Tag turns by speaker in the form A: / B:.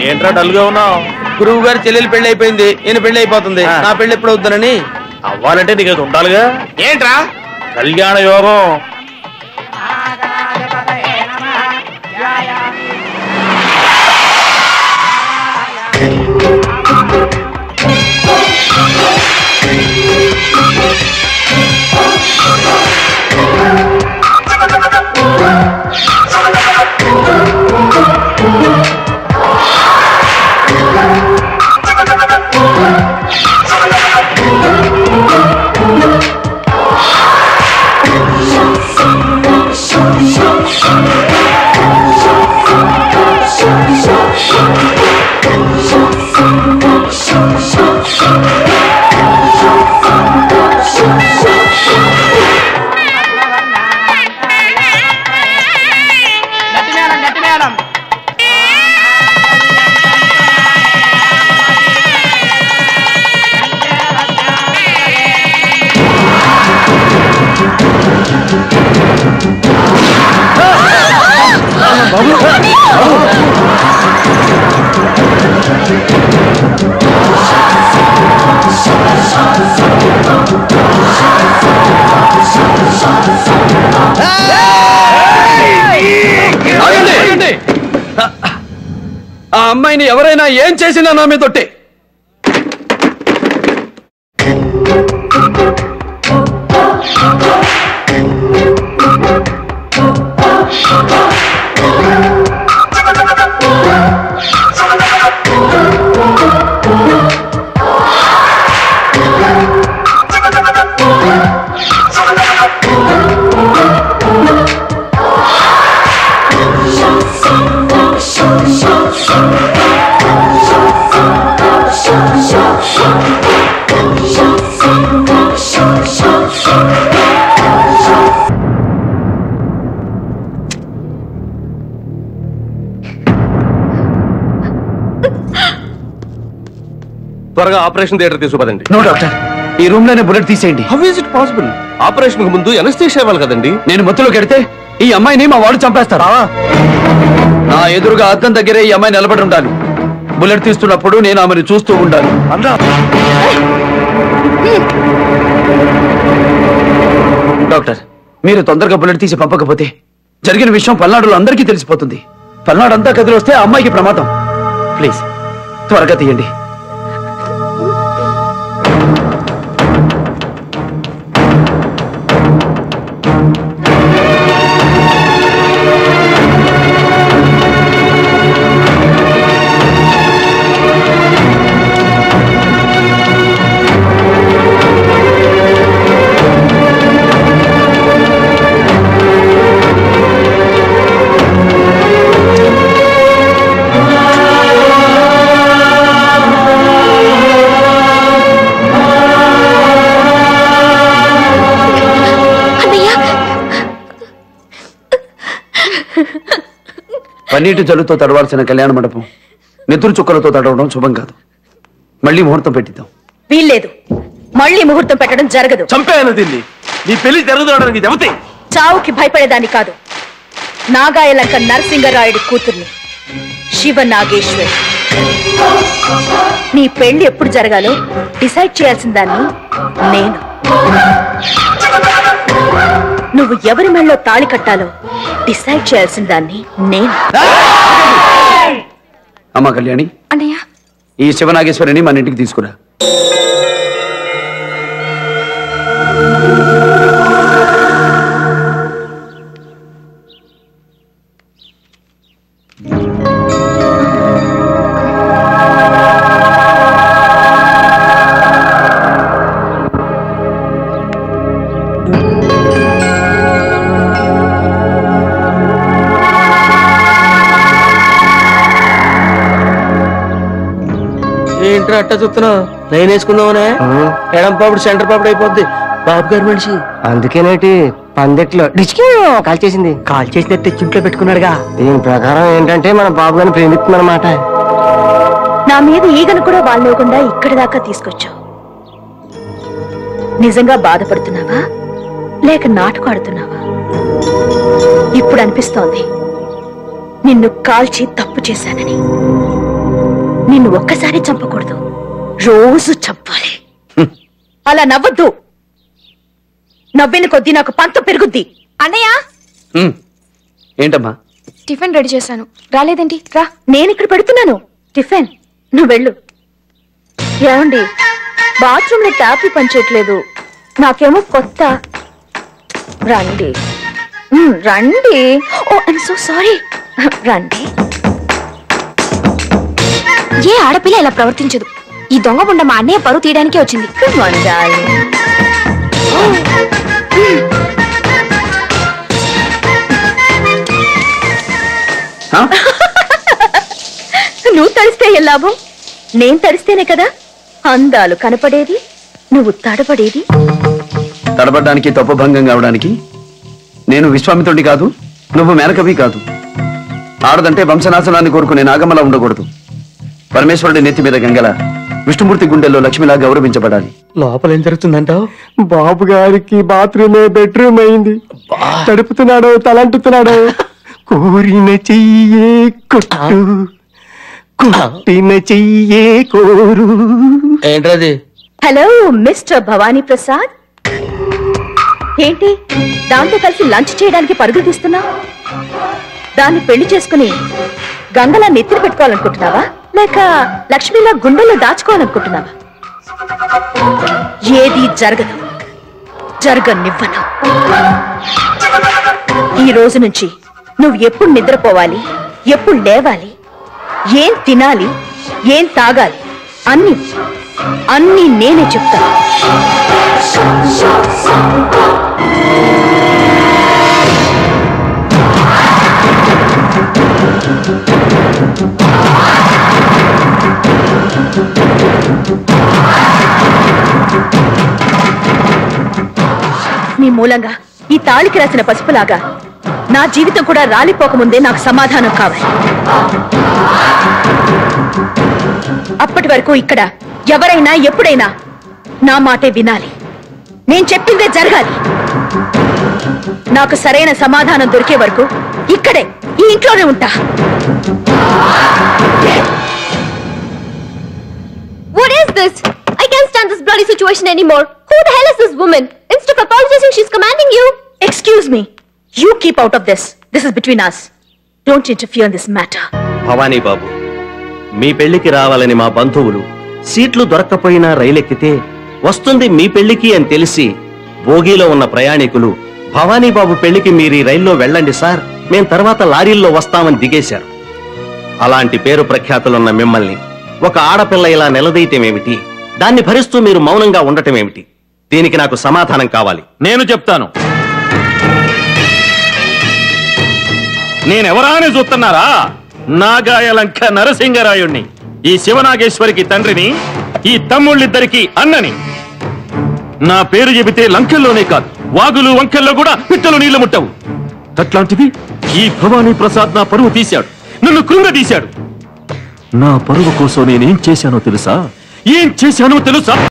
A: ఏంట్రా డల్గా ఉన్నావు?
B: గురువు గారి చెల్లెలు పెళ్లి అయిపోయింది, ఈయన పెళ్లి అయిపోతుంది. నా పెళ్లి ఎప్పుడు అవుతానని.
A: అవ్వాలంటే నీకు అది ఉండాలిగా.
B: ఏంట్రా?
A: కళ్యాణ యోగం.
B: ఆ అమ్మాయిని ఎవరైనా ఏం చేసినా నా మీద తొట్టే.
A: త్వరగా ఆపరేషన్ థియేటర్ తీసుకుపదండి.
B: నో డాక్టర్, ఈ రూమ్ లోనే బుల్లెట్ తీసేయండి.
A: How is it possible? Operation కు ముందు ఎనస్థీషియా ఇవ్వాలి కదండి.
B: నేను మత్తులో కెడితే ఈ అమ్మాయిని మా వాడు చంపేస్తారా? నా ఎదురుగా అద్దం దగ్గరే ఈ అమ్మాయి నిలబడి ఉండాలి. బుల్లెట్ తీస్తున్నప్పుడు నేను ఆమెను చూస్తూ ఉండాలి. డాక్టర్, మీరు తొందరగా బుల్లెట్ తీసి పంపకపోతే జరిగిన విషయం పల్నాడులో అందరికీ తెలిసిపోతుంది. పల్నాడు అంతా కదిలొస్తే ఆ అమ్మాయికి ప్రమాదం. ప్లీజ్ త్వరగా తీయండి. పన్నీటి జల్లుతో తడవాల్సిన కళ్యాణ మండపం నెత్తురు చుక్కలతో తడవడం శుభం కాదు. మళ్ళీ ముహూర్తం పెట్టిద్దాం.
C: వీల్లేదు, మళ్ళీ ముహూర్తం పెట్టడం జరగదు.
A: చంపేయను దీన్ని. నీ పెళ్లి జరుగుతుండడానికి దేవతే.
C: చావుకి భయపడేదాన్ని కాదు, నాగాయలంక నరసింగరాయుడి కూతుర్ని, శివ నాగేశ్వరి. నీ పెళ్లి ఎప్పుడు జరగాలో డిసైడ్ చేయాల్సిన దాన్ని నేను. నువ్వు ఎవరి మెళ్ళలో తాళి కట్టాలో డిసైడ్ చేయాల్సిన దాన్ని నేను.
B: అమ్మా కళ్యాణి,
C: అన్నయ్య,
B: ఈ శివనాగేశ్వరిని మన ఇంటికి తీసుకురా.
D: ఏంట్రా అట్టా చూస్తున్నావు? లైన్ వేసుకుందామనే. ఎడం పాపుడు సెంటర్ పాపుడు అయిపోద్ది. బాబు గారి మనిషి
E: అందుకేనేటి పందిట్లో డిచ్కి కాల్ చేసింది.
D: కాల్ చేసిన తెచ్చింట్లో పెట్టుకున్నాడుగా.
E: దీని ప్రకారం ఏంటంటే మన బాబు గారిని ప్రేమిస్తుందన్నమాట.
C: నా మీద ఈగను కూడా వాళ్ళకుండా ఇక్కడి దాకా తీసుకొచ్చావు. నిజంగా బాధపడుతున్నావా లేక నాటకం ఆడుతున్నావా? ఇప్పుడు అనిపిస్తోంది నిన్ను కాల్చి తప్పు చేశానని. నిన్ను ఒక్కసారి చంపకూడదు, రోజు చంపాలి. అలా నవ్వద్దు. నవ్విన కొద్దీ నాకు పంత పెరుగుద్ది.
F: అన్నయ్య
B: ఏంటమ్మా?
F: టిఫిన్ రెడీ చేశాను, రాలేదేంటి? రా.
C: నేనిక్కడ పెడుతున్నాను టిఫిన్, నువ్వు వెళ్ళు. ఏమండి, బాత్రూమ్ లో ట్యాప్ పనిచేయట్లేదు, నాకేమో కొత్త. రండి రండి. ఓ ఐమ్ సో సారీ. రండి.
F: ఏ ఆడపిల్ల ఇలా ప్రవర్తించదు. ఈ దొంగ బుండ మా అన్నయ్య పరువు తీయడానికే వచ్చింది.
C: Come on, darling. నువ్వు తడిస్తే ఏ లాభం? నేను తడిస్తేనే కదా అందాలు కనపడేది, నువ్వు తడబడేది.
B: తడబడ్డానికి తప్పభంగం కావడానికి నేను విశ్వామిత్రుడి కాదు, నువ్వు మేనకవి కాదు. ఆడదంటే వంశనాశనాన్ని కోరుకునే నాగమ్మలా ఉండకూడదు. పరమేశ్వరుడి నెత్తి మీద గంగల, విష్ణుమూర్తి గుండెల్లో లక్ష్మిలా గౌరవించబడాలి.
D: లోపల ఏం జరుగుతుందంటావు?
E: బాబు గారికి బాత్రూమే బెడ్రూమ్ అయింది. తడుపుతున్నాడు, తలంటుతున్నాడు. కోరిన చెయ్యే కొట్టు, కొట్టిన చెయ్యే కోరు.
D: ఏంట్రది?
C: Hello mister Bhavani Prasad. ఏంటి దాంతో కలిసి లంచ్ చేయడానికి పరుగులు తీస్తున్నా? దాన్ని పెళ్లి చేసుకుని గంగలా నెత్తిన పెట్టుకోవాలనుకుంటున్నావా, లేక లక్ష్మిలా గుండెల్లో దాచుకోవాలనుకుంటున్నావా? ఏది జరగదు, జరగనివ్వను. ఈ రోజు నుంచి నువ్వు ఎప్పుడు నిద్రపోవాలి, ఎప్పుడు లేవాలి, ఏం తినాలి, ఏం తాగాలి, అన్ని అన్ని నేనే చెప్తాను. నీ మూలంగా ఈ తాళికి రాసిన పసుపులాగా నా జీవితం కూడా రాలిపోకముందే నాకు సమాధానం కావాలి. అప్పటి వరకు ఇక్కడ ఎవరైనా ఎప్పుడైనా నా మాటే వినాలి, నేను చెప్పిందే జరగాలి. నాకు సరైన సమాధానం దొరికే వరకు ఇక్కడే ఈ ఇంట్లోనే ఉంటా.
F: What is this? I can't stand this bloody situation anymore. Who the hell is this woman? Instead of apologizing, she's commanding you.
C: Excuse me. You keep out of this. This is between us. Don't interfere in this matter.
A: Bhavani బాబు, మీ పెళ్లికి రావాలని మా బంధువులు సీట్లు దొరక్కపోయినా రైలెక్కితే వస్తుంది మీ పెళ్లికి అని తెలిసి బోగీలో ఉన్న ప్రయాణికులు భవానీ బాబు పెళ్లికి మీరు ఈ రైల్లో వెళ్ళండి సార్, మేం తర్వాత లారీల్లో వస్తామని దిగేశారు. అలాంటి పేరు ప్రఖ్యాతులున్న మిమ్మల్ని ఒక ఆడపిల్ల ఇలా నిలదీయటమేమిటి, దాన్ని భరిస్తూ మీరు మౌనంగా ఉండటమేమిటి? దీనికి నాకు సమాధానం కావాలి.
G: నేను చెప్తాను. నేనెవరా అని చూస్తున్నారా? నాగాయలంక నరసింగరాయుణ్ణి, ఈ శివనాగేశ్వరికి తండ్రిని, ఈ తమ్ముళ్ళిద్దరికి అన్నని. నా పేరు చెబితే లంకల్లోనే కాదు, వాగులు వంకల్లో కూడా పిట్టలు నీళ్లు ముట్టవు. అట్లాంటిది ఈ భవానీ ప్రసాద్ నా పరువు తీశాడు, నన్ను కృంగదీశాడు. నా పరువు కోసం నేనేం చేశానో తెలుసా? ఏం చేశానో తెలుసా?